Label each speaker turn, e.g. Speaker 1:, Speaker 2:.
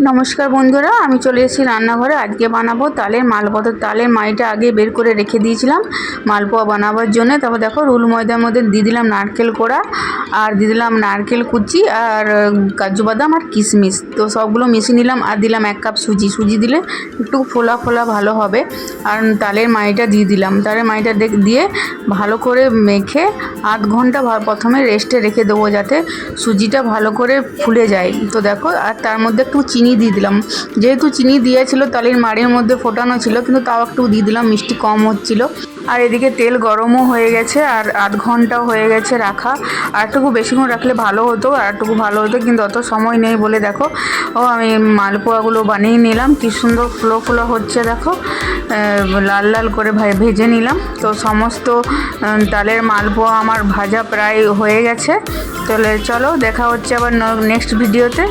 Speaker 1: নমস্কার বন্ধুরা, আমি চলে এসেছি রান্নাঘরে। আজকে বানাবো তালের মালপোয়া। তো তালের মাইটা আগে বের করে রেখে দিয়েছিলাম মালপোয়া বানাবার জন্য। তারপর দেখো রুল ময়দার মধ্যে দিয়ে দিলাম নারকেল কোড়া, আর দিয়ে দিলাম নারকেল কুচি, আর কাজু বাদাম আর কিশমিশ। তো সবগুলো মিশিয়ে নিলাম, আর দিলাম 1 কাপ সুজি দিলে একটু ফোলা ফোলা ভালো হবে। আর তালের মাইটা দিয়ে দিলাম। তালের মাইটা দিয়ে ভালো করে মেখে আধ ঘন্টা প্রথমে রেস্টে রেখে দেবো, যাতে সুজিটা ভালো করে ফুলে যায়। তো দেখো, আর তার মধ্যে একটু চিনি দিয়ে দিলাম। যেহেতু চিনি দিয়েছিল তালের মাড়ির মধ্যে ফোটানো ছিল, কিন্তু তাও একটু দিয়ে দিলাম, মিষ্টি কম হচ্ছিল। আর এদিকে তেল গরমও হয়ে গেছে, আর আধ ঘন্টাও হয়ে গেছে রাখা। আর একটুকু বেশিক্ষণ রাখলে ভালো হতো, আর একটুকু ভালো হতো, কিন্তু অত সময় নেই বলে দেখো আমি মালপোয়াগুলো বানিয়ে নিলাম। কি সুন্দর ফুলো ফুলো হচ্ছে দেখো, লাল লাল করে ভেজে নিলাম। তো সমস্ত তালের মালপোয়া আমার ভাজা প্রায় হয়ে গেছে। তাহলে চলো, দেখা হচ্ছে আবার নেক্সট ভিডিওতে।